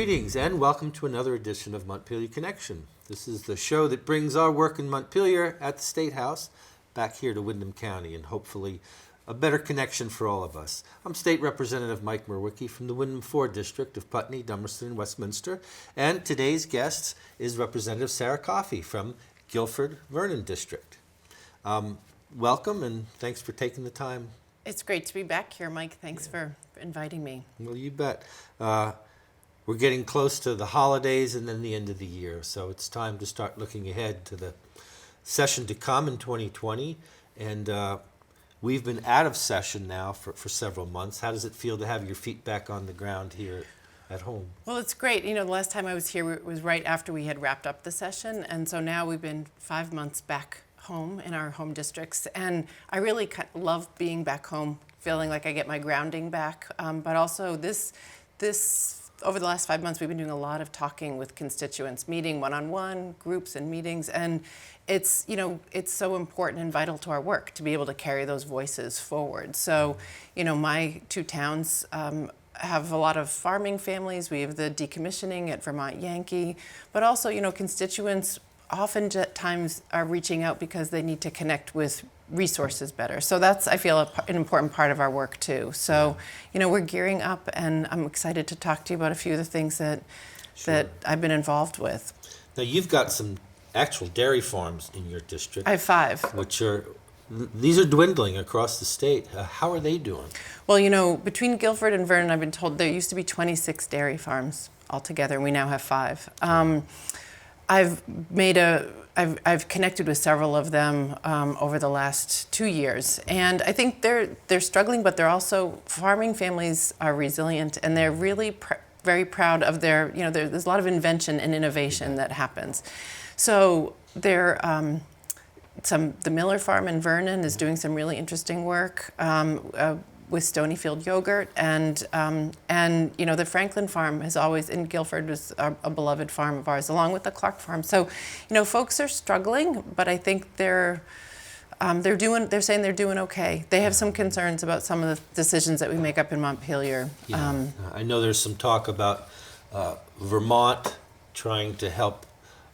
Greetings and welcome to another edition of Montpelier Connection. This is the show that brings our work in Montpelier at the State House back here to Windham County and hopefully a better connection for all of us. I'm State Representative Mike Mrowicki from the Windham 4 District of Putney, Dummerston, and Westminster. And today's guest is Representative Sara Coffey from Guilford, Vernon District. Welcome and thanks for taking the time. It's great to be back here, Mike. Thanks for inviting me. Well, you bet. We're getting close to the holidays and then the end of the year, so it's time to start looking ahead to the session to come in 2020. And we've been out of session now for several months. How does it feel to have your feet back on the ground here at home? Well, it's great. You know, the last time I was here it was right after we had wrapped up the session, and so now we've been 5 months back home in our home districts, and I really love being back home, feeling like I get my grounding back. But also this over the last 5 months, we've been doing a lot of talking with constituents, meeting one-on-one, groups and meetings, and it's so important and vital to our work to be able to carry those voices forward. So, my two towns have a lot of farming families. We have the decommissioning at Vermont Yankee, but also, constituents oftentimes are reaching out because they need to connect with resources better. So that's, I feel, an important part of our work too. So, we're gearing up, and I'm excited to talk to you about a few of the things that I've been involved with. Now, you've got some actual dairy farms in your district. I have 5. These are dwindling across the state. How are they doing? Well, between Guilford and Vernon, I've been told there used to be 26 dairy farms altogether, and we now have 5. I've connected with several of them over the last 2 years, and I think they're struggling, but they're also, farming families are resilient, and they're really very proud of their, there's a lot of invention and innovation that happens. So the Miller Farm in Vernon is doing some really interesting work with Stonyfield yogurt, and the Franklin Farm has always, in Guilford, was a beloved farm of ours, along with the Clark Farm. So, folks are struggling, but I think they're saying they're doing okay. They have some concerns about some of the decisions that we make up in Montpelier. Yeah. I know there's some talk about Vermont trying to help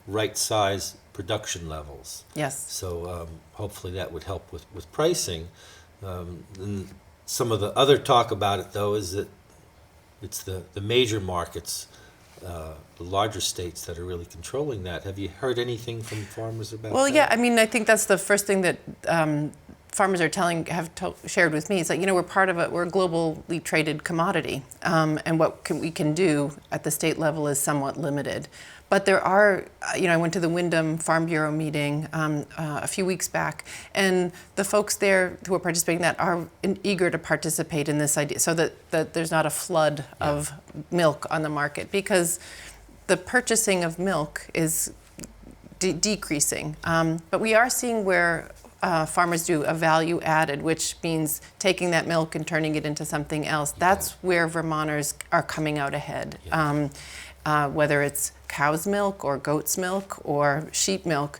right-size production levels. Yes. So hopefully that would help with pricing. And some of the other talk about it, though, is that it's the major markets, the larger states, that are really controlling that. Have you heard anything from farmers about that? Well, yeah, I think that's the first thing that farmers are shared with me. It's like, we're we're a globally traded commodity, and what we can do at the state level is somewhat limited. But there are, I went to the Windham Farm Bureau meeting a few weeks back, and the folks there who are participating in that are eager to participate in this idea, so that there's not a flood of milk on the market, because the purchasing of milk is decreasing. But we are seeing where farmers do a value added, which means taking that milk and turning it into something else. That's where Vermonters are coming out ahead. Whether it's cow's milk or goat's milk or sheep milk,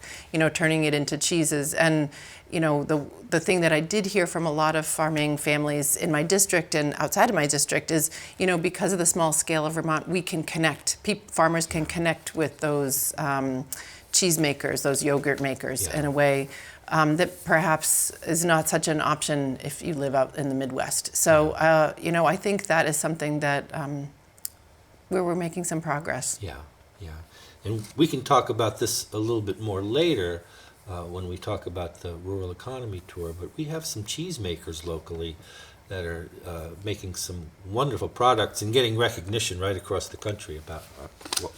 turning it into cheeses. And, the thing that I did hear from a lot of farming families in my district and outside of my district is, because of the small scale of Vermont, we can connect, farmers can connect with those cheese makers, those yogurt makers in a way that perhaps is not such an option if you live out in the Midwest. So, I think that is something that where we're making some progress. Yeah. And we can talk about this a little bit more later when we talk about the rural economy tour, but we have some cheese makers locally that are making some wonderful products and getting recognition right across the country about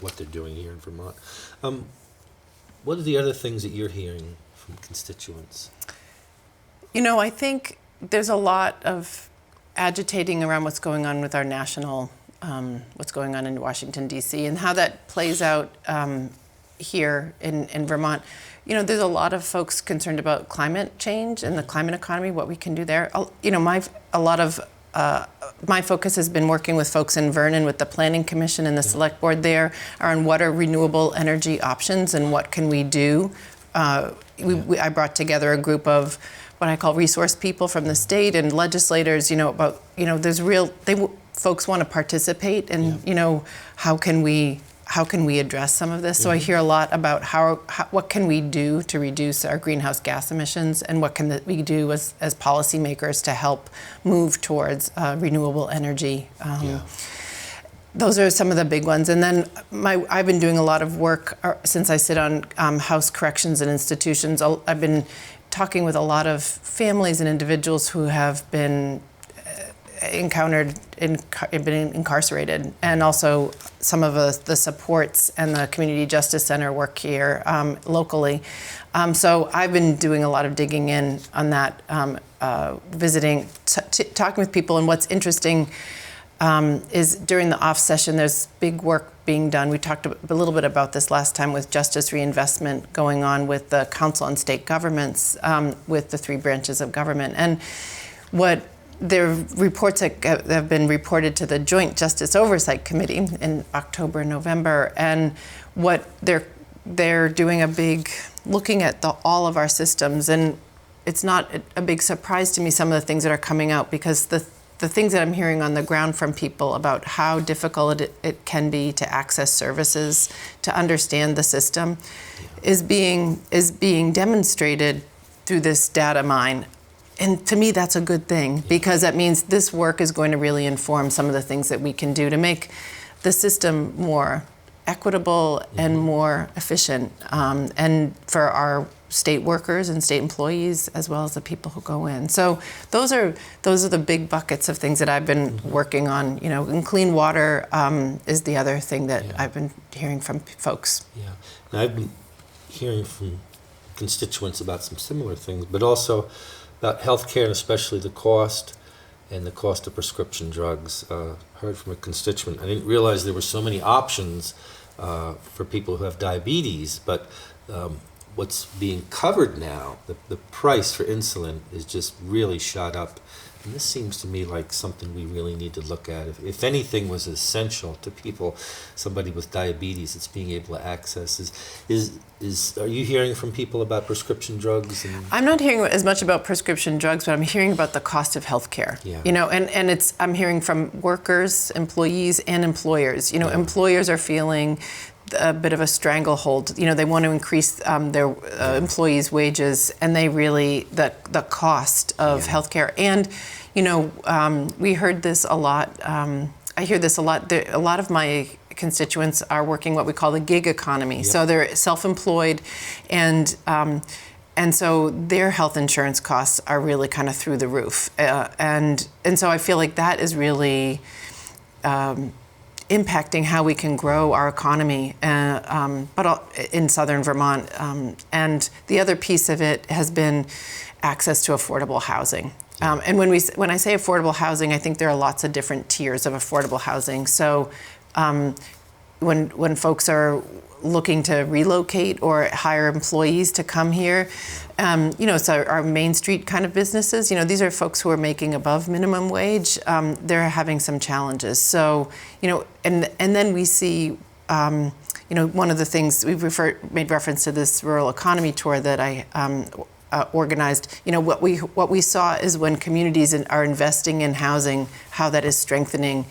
what they're doing here in Vermont. What are the other things that you're hearing from constituents? I think there's a lot of agitating around what's going on with our national what's going on in Washington, D.C., and how that plays out here in Vermont. There's a lot of folks concerned about climate change and the climate economy, what we can do there. My focus has been working with folks in Vernon with the Planning Commission and the Select Board there on what are renewable energy options and what can we do. I brought together a group of what I call resource people from the state and legislators, about, there's folks want to participate, and how can we address some of this? So I hear a lot about what can we do to reduce our greenhouse gas emissions, and what can we do as policymakers to help move towards renewable energy. Those are some of the big ones. And then I've been doing a lot of work since I sit on House Corrections and Institutions. I've been talking with a lot of families and individuals who have been been incarcerated, and also some of the supports and the Community Justice Center work here locally. So I've been doing a lot of digging in on that, visiting, talking with people. And what's interesting is during the off session, there's big work being done. We talked a little bit about this last time with Justice Reinvestment going on with the Council on State Governments, with the 3 branches of government. And what there are reports that have been reported to the Joint Justice Oversight Committee in October and November, and what they're doing looking at all of our systems. And it's not a big surprise to me, some of the things that are coming out, because the things that I'm hearing on the ground from people about how difficult it can be to access services, to understand the system, is being demonstrated through this data mine. And to me, that's a good thing, because that means this work is going to really inform some of the things that we can do to make the system more equitable and more efficient, and for our state workers and state employees, as well as the people who go in. So those are the big buckets of things that I've been working on. And clean water is the other thing that I've been hearing from folks. Yeah, and I've been hearing from constituents about some similar things, but also about healthcare, and especially the cost of prescription drugs. Heard from a constituent, I didn't realize there were so many options for people who have diabetes, but what's being covered now, the price for insulin is just really shot up. And this seems to me like something we really need to look at. If anything was essential to people, somebody with diabetes, it's being able to access. Are you hearing from people about prescription drugs? I'm not hearing as much about prescription drugs, but I'm hearing about the cost of healthcare. And I'm hearing from workers, employees, and employers. Employers are feeling a bit of a stranglehold. They want to increase their employees' wages, and they really the cost of healthcare. And we heard this a lot. I hear this a lot. A lot of my constituents are working what we call the gig economy. So they're self-employed, and so their health insurance costs are really kind of through the roof. And so I feel like that is really impacting how we can grow our economy, but in southern Vermont. And the other piece of it has been access to affordable housing. And when I say affordable housing, I think there are lots of different tiers of affordable housing. So when folks are looking to relocate or hire employees to come here, so our Main Street kind of businesses, these are folks who are making above minimum wage. They're having some challenges. So, and then we see, one of the things we've made reference to this rural economy tour that I organized. What we saw is when communities are investing in housing, how that is strengthening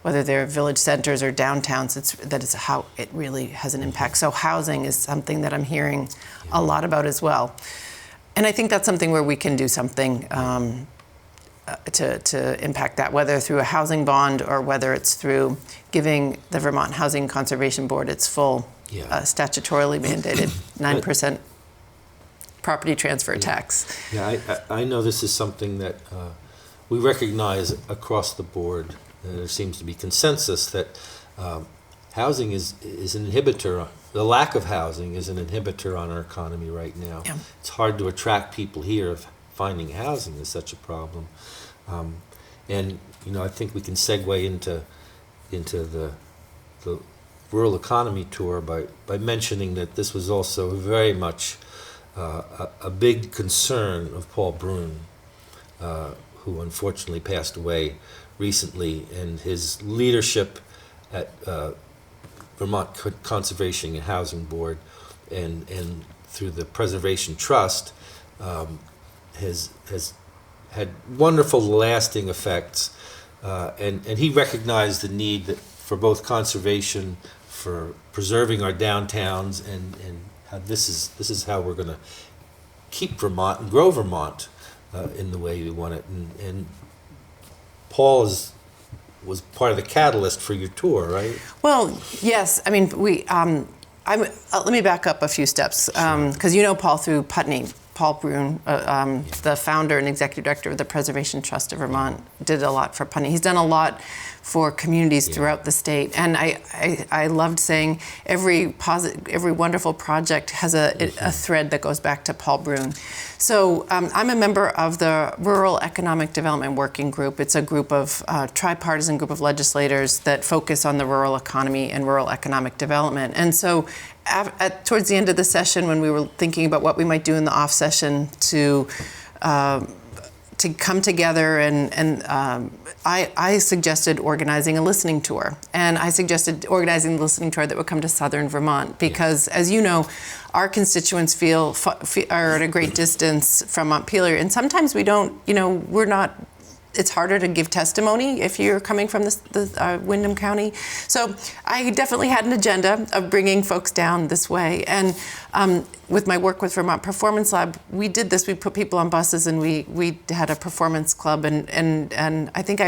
whether they're village centers or downtowns, that is how it really has an impact. So housing is something that I'm hearing a lot about as well. And I think that's something where we can do something to impact that, whether through a housing bond or whether it's through giving the Vermont Housing Conservation Board its full statutorily mandated 9% property transfer tax. Yeah, I know this is something that we recognize across the board. There seems to be consensus that housing is an inhibitor. The lack of housing is an inhibitor on our economy right now. Yeah. It's hard to attract people here if finding housing is such a problem. And I think we can segue into the rural economy tour by mentioning that this was also very much a big concern of Paul Brune, who unfortunately passed away recently, and his leadership at Vermont Conservation and Housing Board and through the Preservation Trust has had wonderful lasting effects And he recognized the need that for both conservation, for preserving our downtowns, and how this is how we're going to keep Vermont and grow Vermont in the way we want it. And Paul was part of the catalyst for your tour, right? Well, yes. I mean, let me back up a few steps, because you know Paul through Putney. Paul Brune, the founder and executive director of the Preservation Trust of Vermont, did a lot for Putney. He's done a lot for communities throughout the state, and I loved saying every wonderful project has a thread that goes back to Paul Brune. So I'm a member of the Rural Economic Development Working Group. It's a group of tripartisan group of legislators that focus on the rural economy and rural economic development. And so towards the end of the session, when we were thinking about what we might do in the off session to come together, and I suggested organizing a listening tour, and I suggested organizing a listening tour that would come to southern Vermont, because as you know, our constituents are at a great distance from Montpelier, and sometimes we don't, we're not. It's harder to give testimony if you're coming from the Windham County. So I definitely had an agenda of bringing folks down this way. And with my work with Vermont Performance Lab, we did this. We put people on buses, and we had a performance club. And I think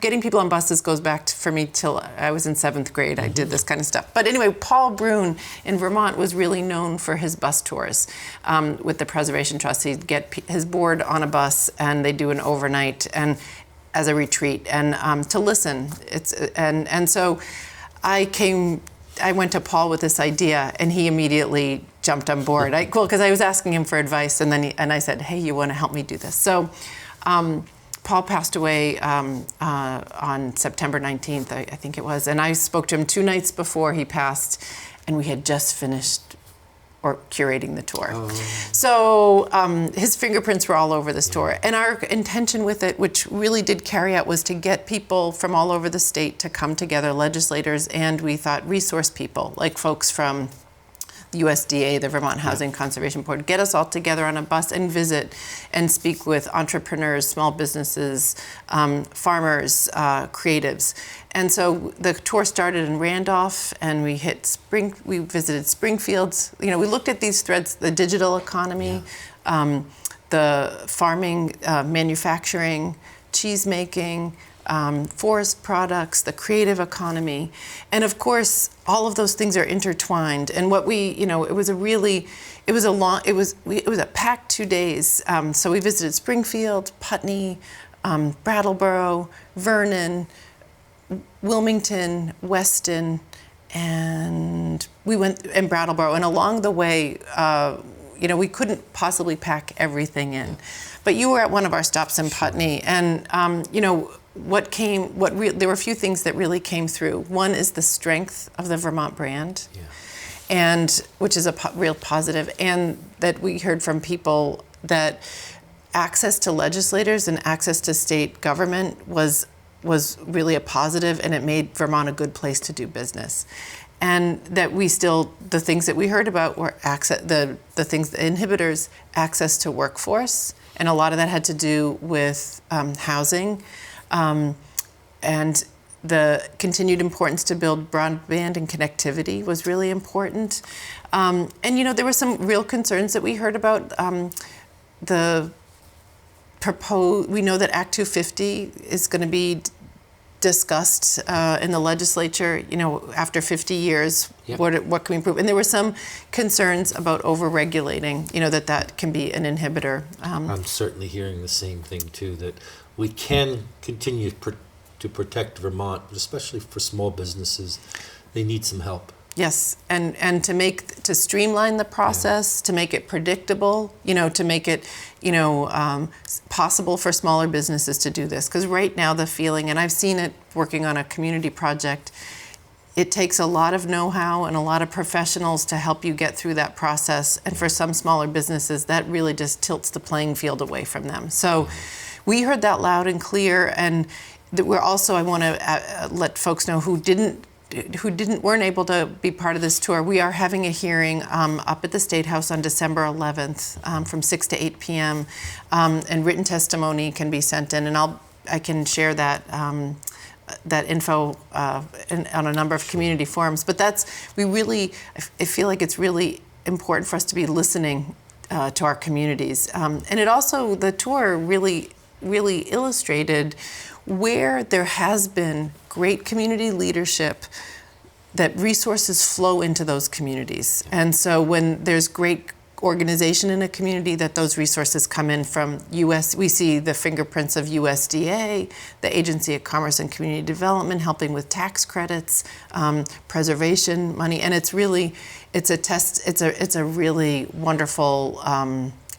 getting people on buses goes back for me till I was in 7th grade. I did this kind of stuff. But anyway, Paul Brune in Vermont was really known for his bus tours with the Preservation Trust. He'd get his board on a bus, and they do an overnight and as a retreat, and to listen. And so I went to Paul with this idea, and he immediately jumped on board. Because I was asking him for advice, and then I said, hey, you want to help me do this? So. Paul passed away on September 19th, I think it was, and I spoke to him 2 nights before he passed, and we had just finished curating the tour. Oh. So his fingerprints were all over this tour, and our intention with it, which really did carry out, was to get people from all over the state to come together, legislators, and we thought resource people, like folks from USDA, the Vermont Housing Conservation Board, get us all together on a bus and visit and speak with entrepreneurs, small businesses, farmers, creatives. And so the tour started in Randolph, and we visited Springfield. We looked at these threads: the digital economy, the farming, manufacturing, cheese making, forest products, the creative economy, and of course, all of those things are intertwined. And what it was a packed 2 days. So we visited Springfield, Putney, Brattleboro, Vernon, Wilmington, Weston, and we went in Brattleboro. And along the way, we couldn't possibly pack everything in. But you were at one of our stops in Putney, and there were a few things that really came through. One is the strength of the Vermont brand, and which is a real positive, and that we heard from people that access to legislators and access to state government was really a positive, and it made Vermont a good place to do business. And that the things that we heard about were the inhibitors, access to workforce, and a lot of that had to do with housing, and the continued importance to build broadband and connectivity was really important. And there were some real concerns that we heard about. We know that Act 250 is going to be discussed in the legislature, after 50 years, what can we improve? And there were some concerns about over-regulating, that can be an inhibitor. I'm certainly hearing the same thing too, that we can continue to protect Vermont, but especially for small businesses, they need some help. Yes, and to streamline the process, to make it predictable, to make it, possible for smaller businesses to do this. Because right now the feeling, and I've seen it working on a community project, it takes a lot of know-how and a lot of professionals to help you get through that process. And for some smaller businesses, that really just tilts the playing field away from them. So we heard that loud and clear, and that I want to let folks know who weren't able to be part of this tour. We are having a hearing up at the State House on December 11th from 6 to 8 p.m. And written testimony can be sent in, and I'll I can share that that info on a number of community forums. But I feel like it's really important for us to be listening to our communities. And it also, the tour really illustrated where there has been great community leadership, that resources flow into those communities. And so when there's great organization in a community, that those resources come in from we see the fingerprints of USDA, the Agency of Commerce and Community Development, helping with tax credits, preservation money, and it's a really wonderful,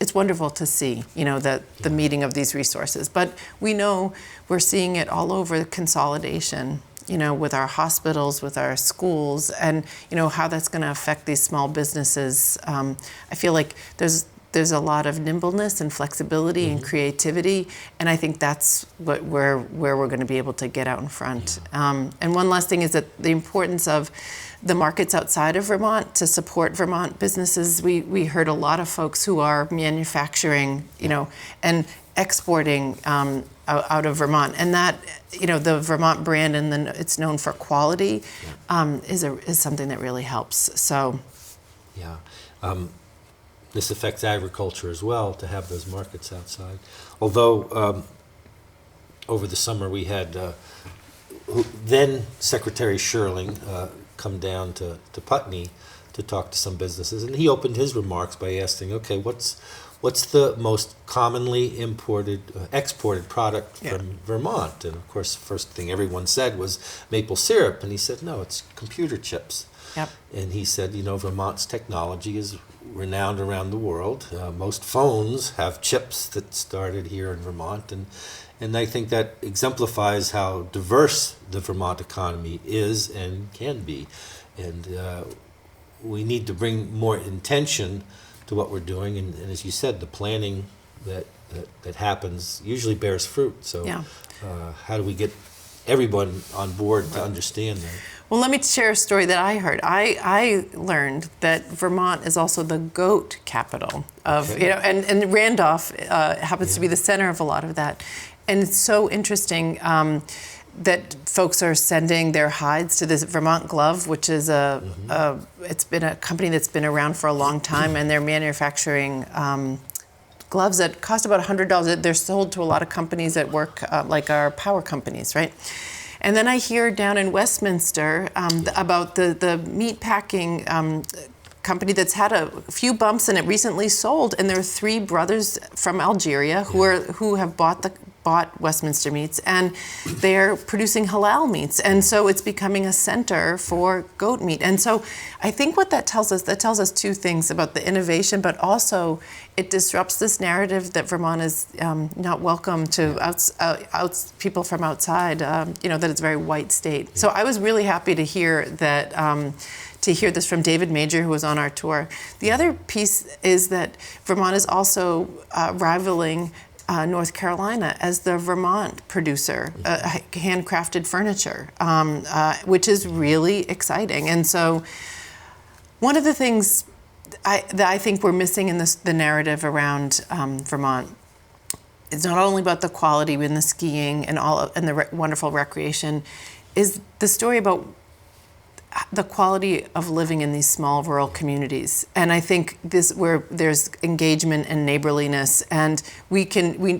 it's wonderful to see, the meeting of these resources. But we know we're seeing it all over, the consolidation, with our hospitals, with our schools, and how that's going to affect these small businesses. I feel like there's a lot of nimbleness and flexibility and creativity, and I think that's where we're going to be able to get out in front. And one last thing is that the importance of the markets outside of Vermont to support Vermont businesses. We heard a lot of folks who are manufacturing, and exporting out of Vermont, and that the Vermont brand, and then it's known for quality, is something that really helps. So, this affects agriculture as well, to have those markets outside. Although over the summer we had then Secretary Sherling come down to Putney to talk to some businesses, and he opened his remarks by asking, okay, what's the most commonly exported product from Vermont? And of course, the first thing everyone said was maple syrup, and he said, no, it's computer chips. Yep. And he said, Vermont's technology is renowned around the world. Most phones have chips that started here in Vermont, and I think that exemplifies how diverse the Vermont economy is and can be. And we need to bring more intention to what we're doing, and as you said, the planning that happens usually bears fruit. So how do we get everyone on board to understand that? Well, let me share a story that I heard. I learned that Vermont is also the goat capital of, and Randolph happens to be the center of a lot of that. And it's so interesting that folks are sending their hides to this Vermont Glove, which is it's been a company that's been around for a long time, and they're manufacturing gloves that cost about $100. They're sold to a lot of companies that work like our power companies, right? And then I hear down in Westminster about the meat packing company that's had a few bumps, and it recently sold. And there are 3 brothers from Algeria who have bought Westminster meats, and they're producing halal meats. And so it's becoming a center for goat meat. And so I think what that tells us 2 things about the innovation, but also it disrupts this narrative that Vermont is not welcome to people from outside, that it's a very white state. So I was really happy to hear that, to hear this from David Major, who was on our tour. The other piece is that Vermont is also rivaling North Carolina as the Vermont producer, handcrafted furniture, which is really exciting. And so one of the things that I think we're missing in the narrative around Vermont is not only about the quality in the skiing and the wonderful recreation, is the story about the quality of living in these small rural communities. And I think where there's engagement and neighborliness, and we don't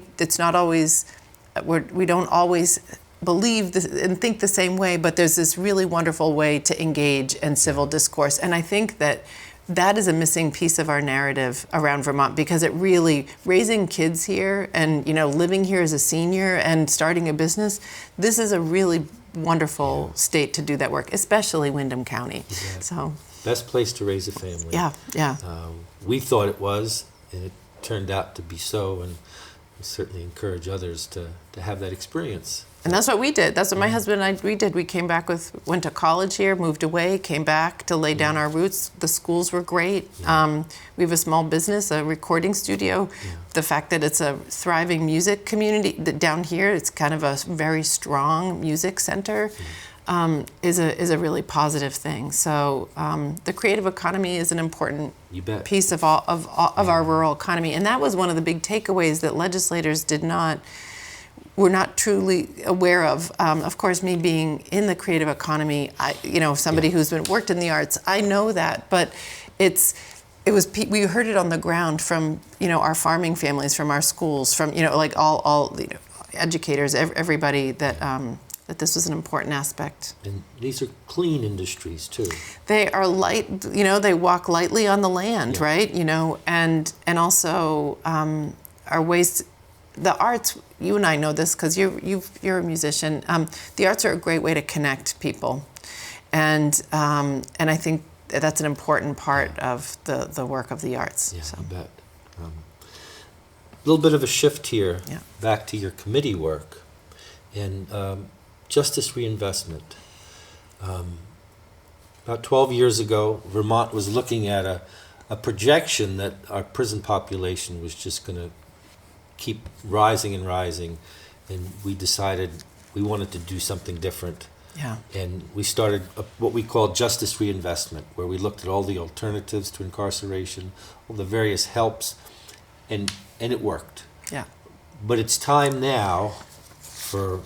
always believe this and think the same way, but there's this really wonderful way to engage in civil discourse. And I think that is a missing piece of our narrative around Vermont, because it really, raising kids here and living here as a senior and starting a business, this is a really wonderful state to do that work, especially Windham County. Exactly. So best place to raise a family. Yeah. We thought it was, and it turned out to be so, and we certainly encourage others to have that experience. And that's what we did. That's what my husband and I did. We came back went to college here, moved away, came back to lay down our roots. The schools were great. We have a small business, a recording studio. The fact that it's a thriving music community down here, it's kind of a very strong music center, is a really positive thing. So the creative economy is an important piece of our rural economy, and that was one of the big takeaways that legislators did not we're not truly aware of. Of course, me being in the creative economy, somebody who's worked in the arts, I know that, but we heard it on the ground from, our farming families, from our schools, from, all educators, everybody that this was an important aspect. And these are clean industries too. They are light, they walk lightly on the land, right? And also are ways, the arts, you and I know this because you're a musician. The arts are a great way to connect people. And I think that's an important part of the work of the arts. Yeah, so. I bet. A little bit of a shift here, Yeah. back to your committee work and justice reinvestment. About 12 years ago, Vermont was looking at a projection that our prison population was just going to keep rising and rising, and we decided we wanted to do something different. Yeah. And we started what we call justice reinvestment, where we looked at all the alternatives to incarceration, all the various helps, and it worked. Yeah. But it's time now for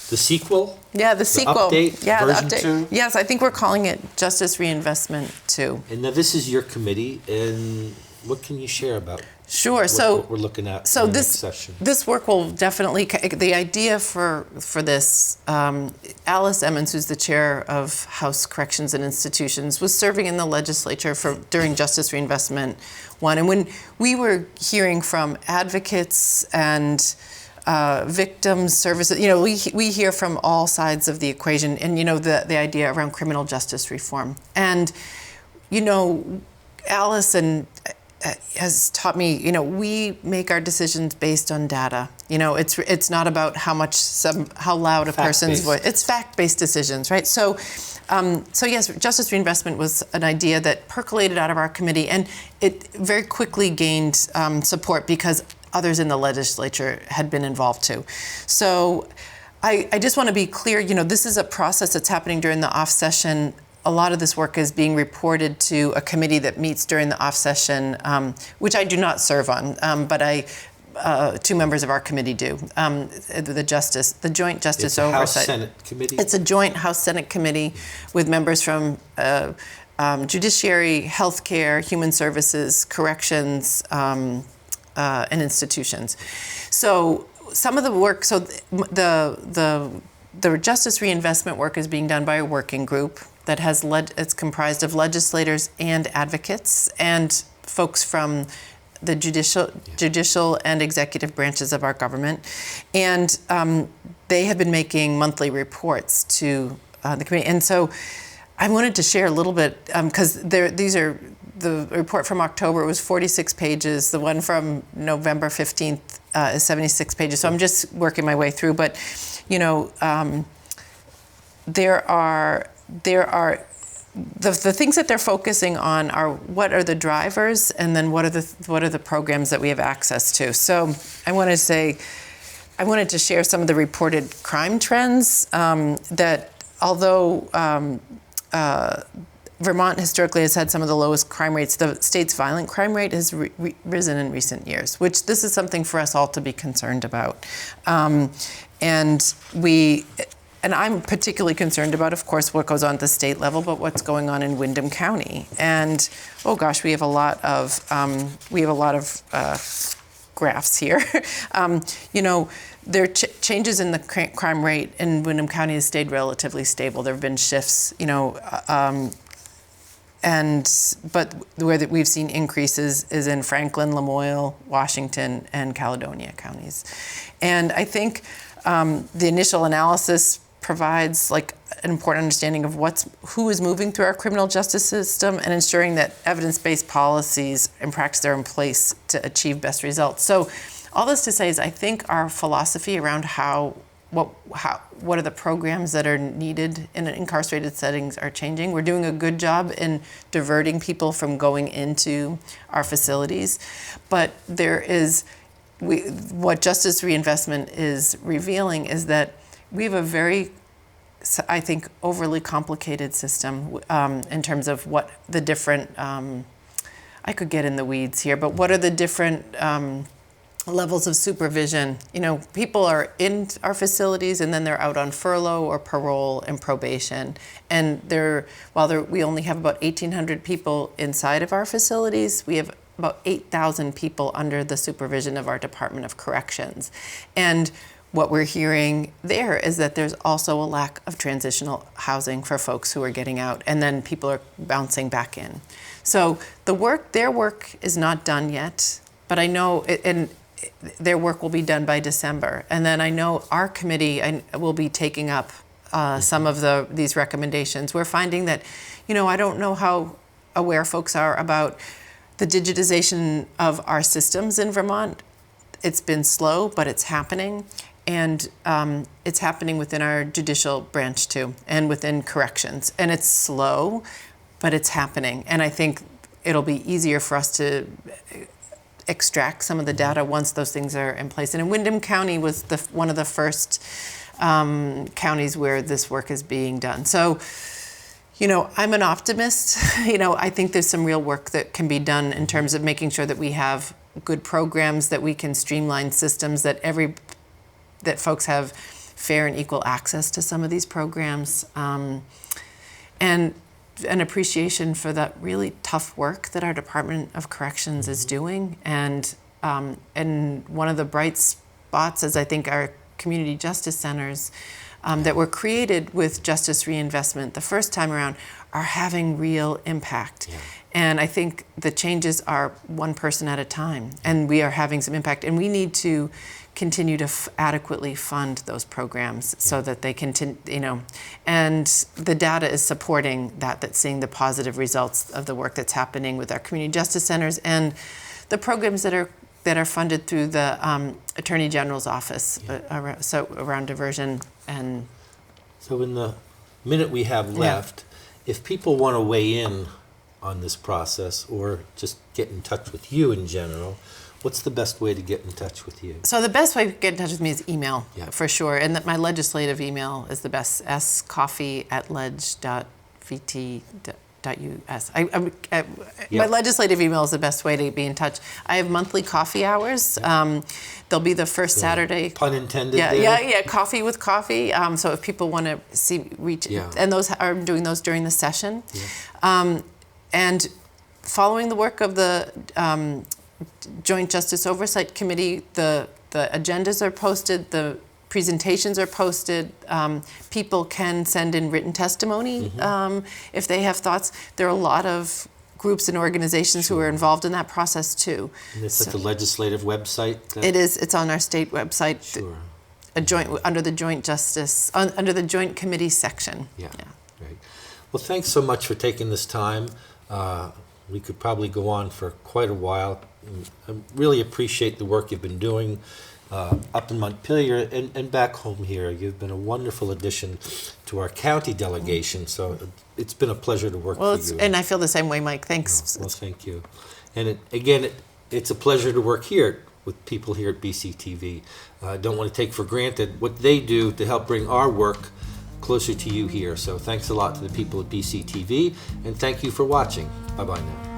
the sequel. Yeah, the sequel. Update, yeah, version the update. 2. Yes, I think we're calling it Justice Reinvestment 2. And now this is your committee, and what can you share about Sure. what we're looking at in the next session? This work will definitely, the idea for this, Alice Emmons, who's the chair of House Corrections and Institutions, was serving in the legislature during Justice Reinvestment 1. And when we were hearing from advocates and victims services, we hear from all sides of the equation, and the idea around criminal justice reform. And Alice has taught me, we make our decisions based on data. It's not about how loud a person's voice. It's fact-based decisions, right? So yes, justice reinvestment was an idea that percolated out of our committee, and it very quickly gained support because others in the legislature had been involved too. So I just want to be clear, this is a process that's happening during the off session. A lot of this work is being reported to a committee that meets during the off session, which I do not serve on, but two members of our committee do. The Joint Justice Oversight. House Senate committee? It's a joint House Senate committee with members from judiciary, healthcare, human services, corrections, and institutions. So some of the work, the justice reinvestment work is being done by a working group that it's comprised of legislators and advocates and folks from the judicial and executive branches of our government. And they have been making monthly reports to the committee. And so I wanted to share a little bit, because the report from October was 46 pages. The one from November 15th is 76 pages. So I'm just working my way through. But, there are the things that they're focusing on are what are the drivers, and then what are the programs that we have access to. So I wanted to share some of the reported crime trends that although Vermont historically has had some of the lowest crime rates, the state's violent crime rate has risen in recent years, which this is something for us all to be concerned about. And I'm particularly concerned about, of course, what goes on at the state level, but what's going on in Windham County. And oh gosh, we have a lot of graphs here. There are changes in the crime rate in Windham County has stayed relatively stable. There have been shifts, but where we've seen increases is in Franklin, Lamoille, Washington, and Caledonia counties. And I think the initial analysis provides an important understanding of who is moving through our criminal justice system and ensuring that evidence-based policies and practice are in place to achieve best results. So all this to say is I think our philosophy around what are the programs that are needed in incarcerated settings are changing. We're doing a good job in diverting people from going into our facilities, but what justice reinvestment is revealing is that we have a very, I think, overly complicated system in terms of what the different, I could get in the weeds here, but what are the different levels of supervision. You know, people are in our facilities and then they're out on furlough or parole and probation. And we only have about 1,800 people inside of our facilities, we have about 8,000 people under the supervision of our Department of Corrections. And what we're hearing there is that there's also a lack of transitional housing for folks who are getting out, and then people are bouncing back in. So their work is not done yet, but I know, and their work will be done by December. And then I know our committee will be taking up some of these recommendations. We're finding that, I don't know how aware folks are about the digitization of our systems in Vermont. It's been slow, but it's happening. And it's happening within our judicial branch too, and within corrections. And it's slow, but it's happening. And I think it'll be easier for us to extract some of the data once those things are in place. And in Windham County was one of the first counties where this work is being done. So, I'm an optimist. I think there's some real work that can be done in terms of making sure that we have good programs, that we can streamline systems, that folks have fair and equal access to some of these programs, and an appreciation for that really tough work that our Department of Corrections is doing. And one of the bright spots is, I think, our community justice centers that were created with Justice Reinvestment the first time around are having real impact. Yeah. And I think the changes are one person at a time, and we are having some impact. And we need to continue to adequately fund those programs so that they continue, and the data is supporting that's seeing the positive results of the work that's happening with our community justice centers and the programs that are funded through the Attorney General's office, around diversion. And so in the minute we have left, if people want to weigh in on this process or just get in touch with you in general, what's the best way to get in touch with you? So the best way to get in touch with me is email, for sure. And my legislative email is the best, scoffey@ledge.vt.us. My legislative email is the best way to be in touch. I have monthly coffee hours. They'll be the first Saturday. Pun intended there. Yeah, coffee with coffee. So if people want to and those are doing those during the session. Yeah. And following the work of the Joint Justice Oversight Committee, the agendas are posted, the presentations are posted. People can send in written testimony if they have thoughts. There are a lot of groups and organizations who are involved in that process too. And it's at the legislative website? It is. It's on our state website. Sure. Under the Joint Justice, under the Joint Committee section. Yeah. Right. Well, thanks so much for taking this time. We could probably go on for quite a while. I really appreciate the work you've been doing up in Montpelier and back home here. You've been a wonderful addition to our county delegation, so it's been a pleasure to work with you. And I feel the same way, Mike. Thanks. Well, thank you. And it's a pleasure to work here with people here at BCTV. I don't want to take for granted what they do to help bring our work closer to you here. So thanks a lot to the people at BCTV, and thank you for watching. Bye-bye now.